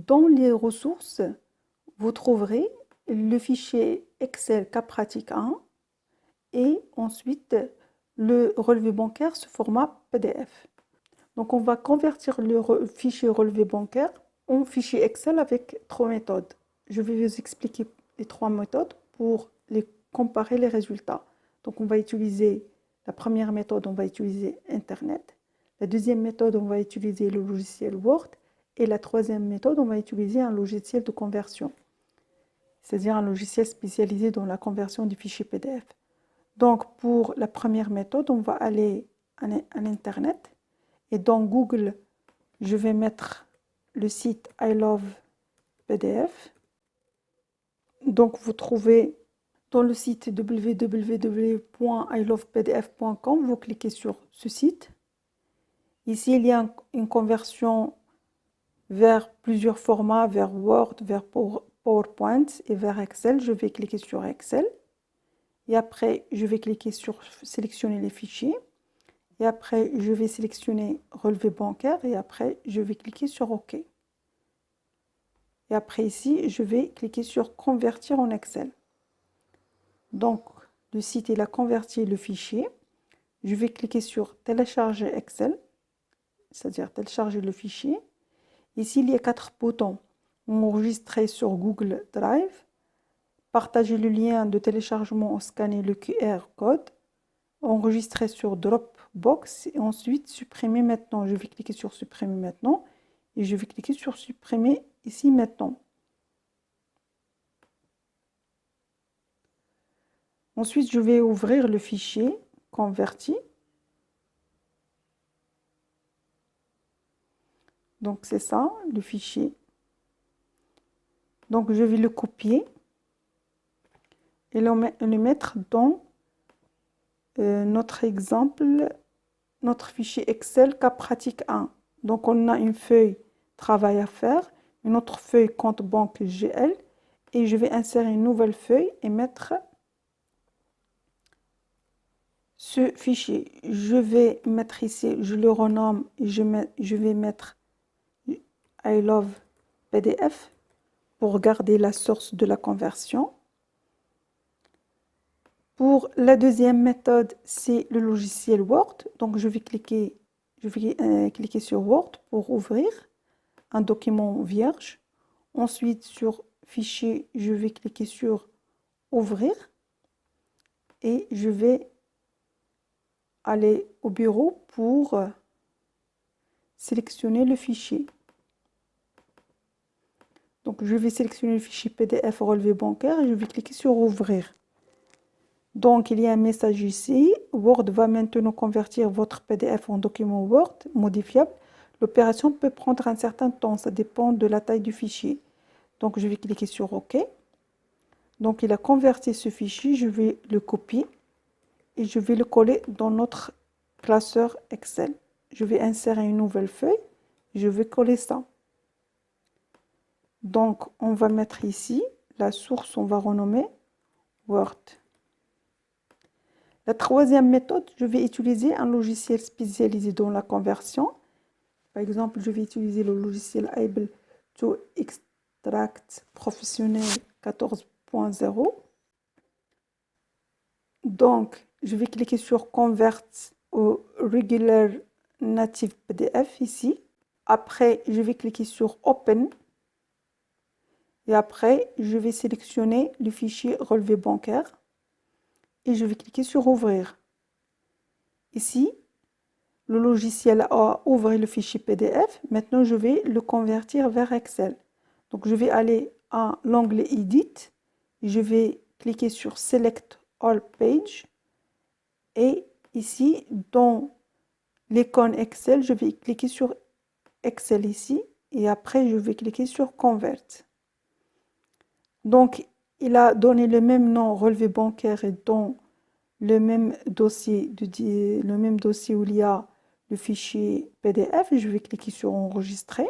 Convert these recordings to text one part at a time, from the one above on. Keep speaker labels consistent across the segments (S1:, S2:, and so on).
S1: Dans les ressources, vous trouverez le fichier Excel cas pratique 1 et ensuite le relevé bancaire sous format PDF. Donc, on va convertir le fichier relevé bancaire en fichier Excel avec 3 méthodes. Je vais vous expliquer les 3 méthodes pour comparer les résultats. Donc, on va utiliser la première méthode, on va utiliser Internet. La deuxième méthode, on va utiliser le logiciel Word. Et la troisième méthode, on va utiliser un logiciel de conversion, c'est-à-dire un logiciel spécialisé dans la conversion du fichier PDF. Donc, pour la première méthode, on va aller à Internet. Et dans Google, je vais mettre le site I Love PDF. Donc, vous trouvez dans le site www.ilovepdf.com, vous cliquez sur ce site. Ici, il y a une conversion vers plusieurs formats, vers Word, vers PowerPoint et vers Excel. Je vais cliquer sur Excel. Et après, je vais cliquer sur sélectionner les fichiers. Et après, je vais sélectionner relevé bancaire. Et après, je vais cliquer sur OK. Et après ici, je vais cliquer sur convertir en Excel. Donc, le site, il a converti le fichier. Je vais cliquer sur télécharger Excel, c'est-à-dire télécharger le fichier. Ici, il y a 4 boutons. Enregistrer sur Google Drive, partager le lien de téléchargement ou scanner le QR code, enregistrer sur Dropbox et ensuite supprimer maintenant. Je vais cliquer sur supprimer maintenant et je vais cliquer sur supprimer ici maintenant. Ensuite, je vais ouvrir le fichier converti. Donc, c'est ça, le fichier. Donc, je vais le copier et le mettre dans notre exemple, notre fichier Excel cas pratique 1. Donc, on a une feuille travail à faire, une autre feuille compte banque GL et je vais insérer une nouvelle feuille et mettre ce fichier. Je vais mettre ici, je le renomme et je vais mettre I Love PDF pour garder la source de la conversion. Pour la deuxième méthode, c'est le logiciel Word. Donc, je vais cliquer sur Word pour ouvrir un document vierge. Ensuite, sur Fichier, je vais cliquer sur Ouvrir. Et je vais aller au bureau pour sélectionner le fichier. Donc, je vais sélectionner le fichier PDF relevé bancaire et je vais cliquer sur Ouvrir. Donc, il y a un message ici. Word va maintenant convertir votre PDF en document Word modifiable. L'opération peut prendre un certain temps. Ça dépend de la taille du fichier. Donc, je vais cliquer sur OK. Donc, il a converti ce fichier. Je vais le copier et je vais le coller dans notre classeur Excel. Je vais insérer une nouvelle feuille. Je vais coller ça. Donc, on va mettre ici la source. On va renommer Word. La troisième méthode, je vais utiliser un logiciel spécialisé dans la conversion. Par exemple, je vais utiliser le logiciel Able to Extract Professionnel 14.0. Donc, je vais cliquer sur Convert au Regular Native PDF ici. Après, je vais cliquer sur Open. Et après, je vais sélectionner le fichier relevé bancaire. Et je vais cliquer sur Ouvrir. Ici, le logiciel a ouvert le fichier PDF. Maintenant, je vais le convertir vers Excel. Donc, je vais aller à l'onglet Edit. Je vais cliquer sur Select All Page. Et ici, dans l'icône Excel, je vais cliquer sur Excel ici. Et après, je vais cliquer sur Convert. Donc, il a donné le même nom relevé bancaire et dans le même dossier où il y a le fichier PDF. Je vais cliquer sur Enregistrer.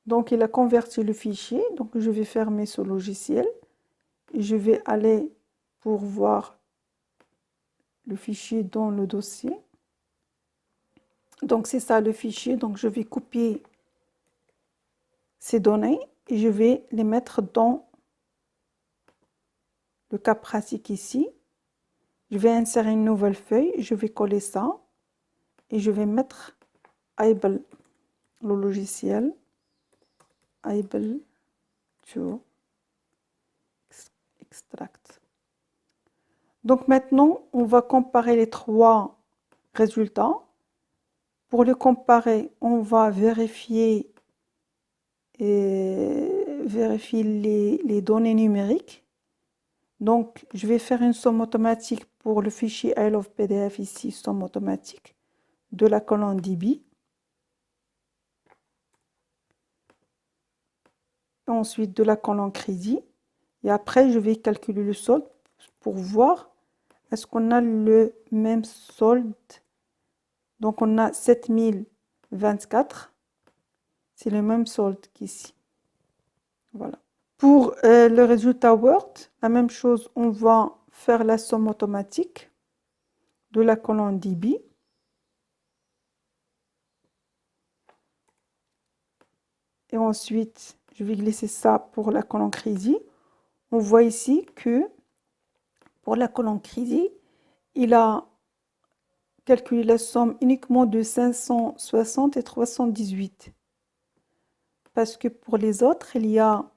S1: Donc, il a converti le fichier. Donc, je vais fermer ce logiciel. Et je vais aller pour voir le fichier dans le dossier. Donc, c'est ça le fichier. Donc, je vais copier ces données et je vais les mettre dans le cas pratique ici. Je vais insérer une nouvelle feuille. Je vais coller ça et je vais mettre able, le logiciel, able to extract. Donc maintenant, on va comparer les trois résultats. Pour les comparer, on va vérifier, les données numériques. Donc, je vais faire une somme automatique pour le fichier I love PDF ici, somme automatique de la colonne DB. Ensuite, de la colonne crédit. Et après, je vais calculer le solde pour voir est-ce qu'on a le même solde. Donc, on a 7024. C'est le même solde qu'ici. Voilà. Pour le résultat Word, la même chose, on va faire la somme automatique de la colonne DB. Et ensuite, je vais glisser ça pour la colonne crédit. On voit ici que pour la colonne crédit, il a calculé la somme uniquement de 560 et 318. Parce que pour les autres, il y a,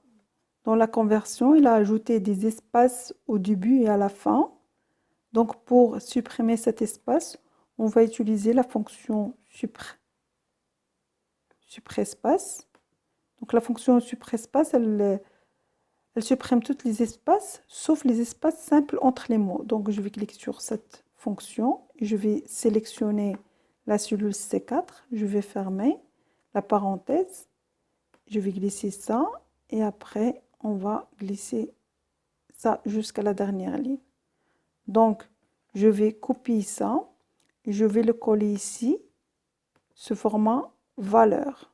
S1: dans la conversion, il a ajouté des espaces au début et à la fin. Donc, pour supprimer cet espace, on va utiliser la fonction supprespace. Donc, la fonction supprespace, elle supprime tous les espaces, sauf les espaces simples entre les mots. Donc, je vais cliquer sur cette fonction et je vais sélectionner la cellule C4. Je vais fermer la parenthèse. Je vais glisser ça et après, on va glisser ça jusqu'à la dernière ligne. Donc, je vais copier ça et je vais le coller ici, ce format valeur.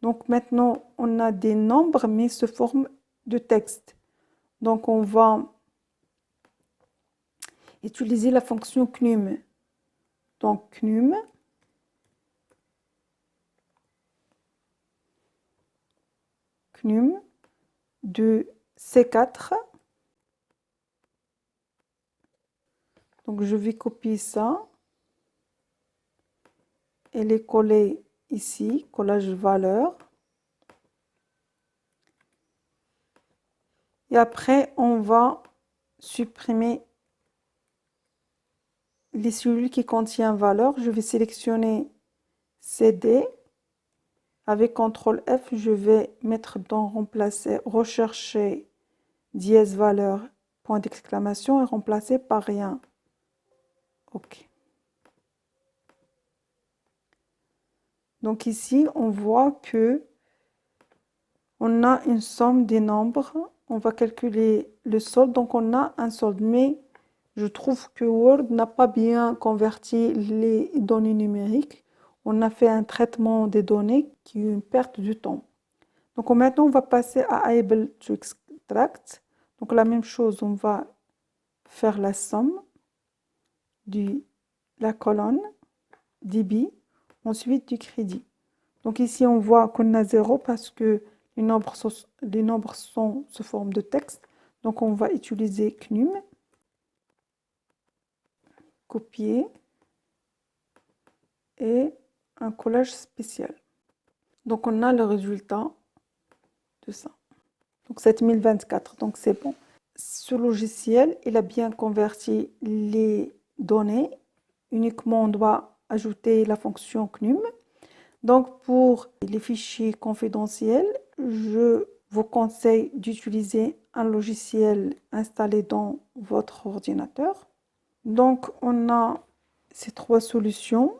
S1: Donc, maintenant, on a des nombres, mais sous forme de texte. Donc, on va utiliser la fonction CNUM. Donc, CNUM de C4. Donc, je vais copier ça et les coller ici, collage valeur. Et après, on va supprimer les cellules qui contiennent valeur. Je vais sélectionner CD. Avec CTRL F, je vais mettre dans remplacer, rechercher dièse valeur, point d'exclamation et remplacer par rien. OK. Donc ici, on voit que on a une somme des nombres. On va calculer le solde. Donc on a un solde. Mais je trouve que Word n'a pas bien converti les données numériques. On a fait un traitement des données qui est une perte de temps. Donc maintenant, on va passer à Able to Extract. Donc la même chose, on va faire la somme de la colonne DB, ensuite du crédit. Donc ici, on voit qu'on a 0 parce que les nombres sont sous forme de texte. Donc on va utiliser CNUM, copier et un collage spécial. Donc on a le résultat de ça. Donc 7024, donc c'est bon. Ce logiciel, il a bien converti les données. Uniquement, on doit ajouter la fonction CNUM. Donc, pour les fichiers confidentiels, je vous conseille d'utiliser un logiciel installé dans votre ordinateur. Donc, on a ces trois solutions.